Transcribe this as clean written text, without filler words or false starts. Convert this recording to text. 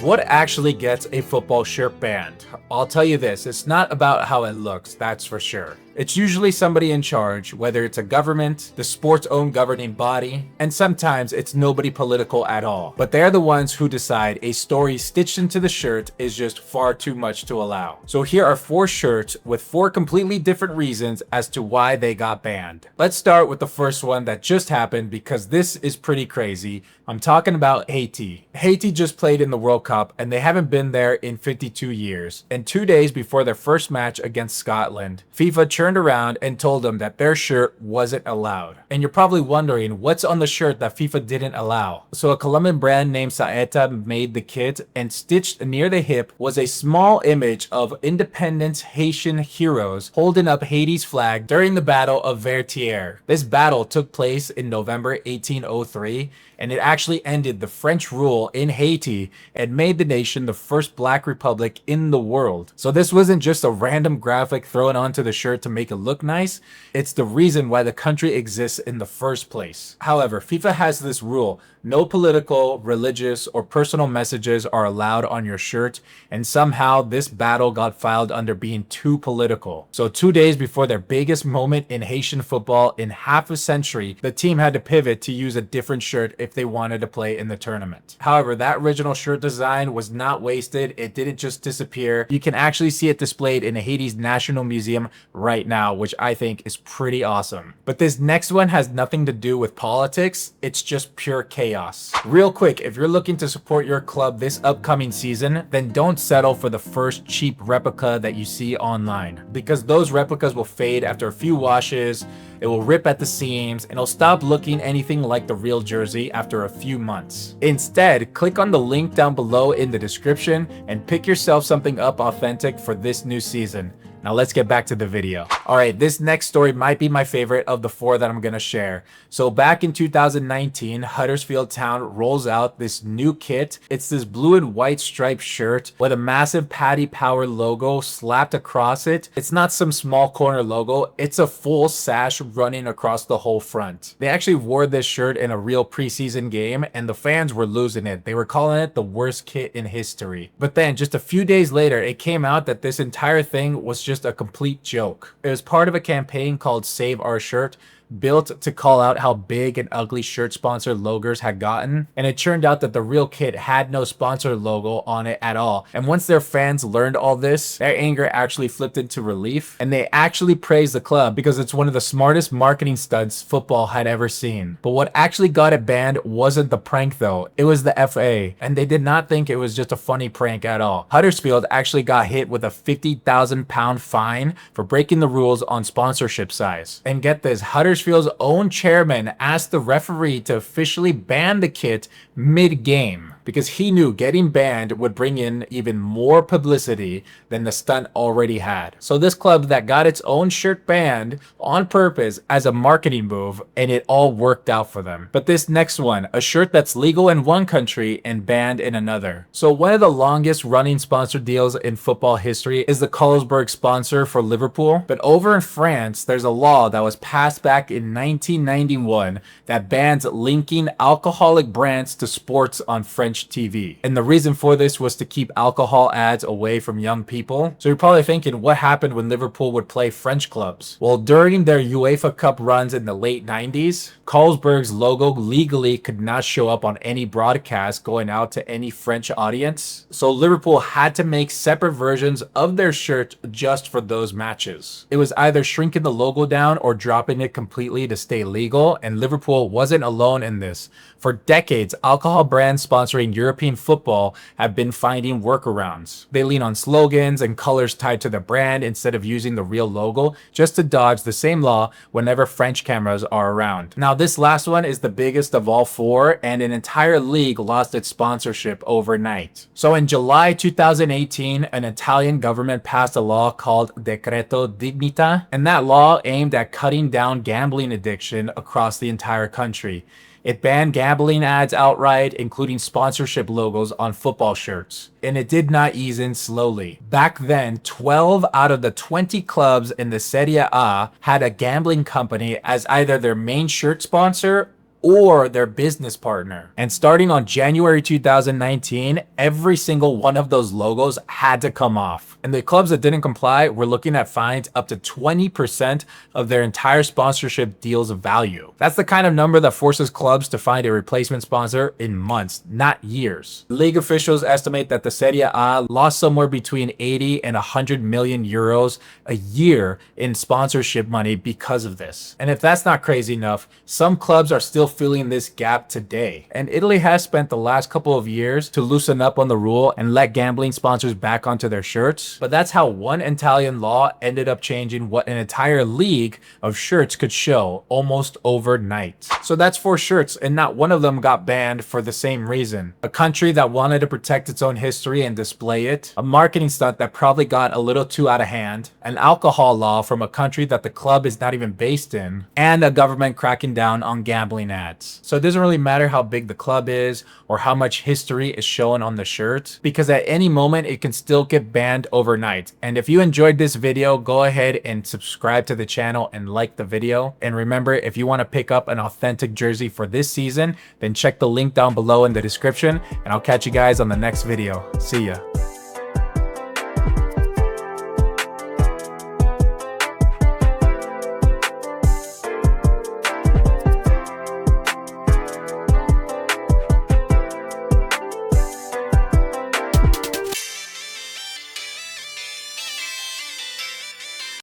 What actually gets a football shirt banned? I'll tell you this, it's not about how it looks, that's for sure. It's usually somebody in charge, whether it's a government, the sport's own governing body, and sometimes it's nobody political at all. But they're the ones who decide a story stitched into the shirt is just far too much to allow. So here are 4 shirts with 4 completely different reasons as to why they got banned. Let's start with the first one that just happened because this is pretty crazy. I'm talking about Haiti. Haiti just played in the World Cup and they haven't been there in 52 years. And 2 days before their first match against Scotland, FIFA turned around and told them that their shirt wasn't allowed. And you're probably wondering what's on the shirt that FIFA didn't allow. So a Colombian brand named Saeta made the kit, and stitched near the hip was a small image of independent Haitian heroes holding up Haiti's flag during the Battle of Vertières. This battle took place in November 1803, and it actually ended the French rule in Haiti and made the nation the first black republic in the world. So this wasn't just a random graphic thrown onto the shirt to make it look nice, it's the reason why the country exists in the first place. However, FIFA has this rule: no political, religious, or personal messages are allowed on your shirt, and somehow this battle got filed under being too political. So 2 days before their biggest moment in Haitian football in half a century, the team had to pivot to use a different shirt if they wanted to play in the tournament. However, that original shirt design was not wasted. It didn't just disappear. You can actually see it displayed in Haiti's National Museum right now, which I think is pretty awesome. But this next one has nothing to do with politics. It's just pure chaos. Real quick, if you're looking to support your club this upcoming season, then don't settle for the first cheap replica that you see online, because those replicas will fade after a few washes, it will rip at the seams, and it'll stop looking anything like the real jersey after a few months. Instead, click on the link down below in the description and pick yourself something up authentic for this new season. Now let's get back to the video. Alright, this next story might be my favorite of the 4 that I'm gonna share. So back in 2019, Huddersfield Town rolls out this new kit. It's this blue and white striped shirt with a massive Paddy Power logo slapped across it. It's not some small corner logo, it's a full sash running across the whole front. They actually wore this shirt in a real preseason game and the fans were losing it. They were calling it the worst kit in history. But then just a few days later, it came out that this entire thing was just a complete joke. It was part of a campaign called Save Our Shirt, built to call out how big and ugly shirt sponsor logos had gotten, and it turned out that the real kit had no sponsor logo on it at all. And once their fans learned all this, their anger actually flipped into relief, and they actually praised the club because it's one of the smartest marketing stunts football had ever seen. But what actually got it banned wasn't the prank though, it was the FA, and they did not think it was just a funny prank at all. Huddersfield actually got hit with a £50,000 fine for breaking the rules on sponsorship size. And get this, Huddersfield's own chairman asked the referee to officially ban the kit mid-game because he knew getting banned would bring in even more publicity than the stunt already had. So this club that got its own shirt banned on purpose as a marketing move, and it all worked out for them. But this next one, a shirt that's legal in one country and banned in another. So one of the longest running sponsor deals in football history is the Carlsberg sponsor for Liverpool. But over in France, there's a law that was passed back in 1991 that bans linking alcoholic brands to sports on French TV. And the reason for this was to keep alcohol ads away from young people. So you're probably thinking, what happened when Liverpool would play French clubs? Well, during their UEFA Cup runs in the late 90s, Carlsberg's logo legally could not show up on any broadcast going out to any French audience. So Liverpool had to make separate versions of their shirt just for those matches. It was either shrinking the logo down or dropping it completely to stay legal, and Liverpool wasn't alone in this. For decades, alcohol brands sponsoring European football have been finding workarounds. They lean on slogans and colors tied to the brand instead of using the real logo, just to dodge the same law whenever French cameras are around. Now this last one is the biggest of all 4, and an entire league lost its sponsorship overnight. So in July 2018, an Italian government passed a law called Decreto Dignità, and that law aimed at cutting down gambling addiction across the entire country. It banned gambling ads outright, including sponsorship logos on football shirts. And it did not ease in slowly. Back then, 12 out of the 20 clubs in the Serie A had a gambling company as either their main shirt sponsor or their business partner. And starting on January 2019, every single one of those logos had to come off. And the clubs that didn't comply were looking at fines up to 20% of their entire sponsorship deal's value. That's the kind of number that forces clubs to find a replacement sponsor in months, not years. League officials estimate that the Serie A lost somewhere between 80 and 100 million euros a year in sponsorship money because of this. And if that's not crazy enough, some clubs are still filling this gap today. And Italy has spent the last couple of years to loosen up on the rule and let gambling sponsors back onto their shirts. But that's how one Italian law ended up changing what an entire league of shirts could show almost overnight. So that's 4 shirts, and not one of them got banned for the same reason. A country that wanted to protect its own history and display it, a marketing stunt that probably got a little too out of hand, an alcohol law from a country that the club is not even based in, and a government cracking down on gambling ads. So it doesn't really matter how big the club is or how much history is shown on the shirt, because at any moment it can still get banned overnight. And if you enjoyed this video, go ahead and subscribe to the channel and like the video. And remember, if you want to pick up an authentic jersey for this season, then check the link down below in the description, and I'll catch you guys on the next video. See ya.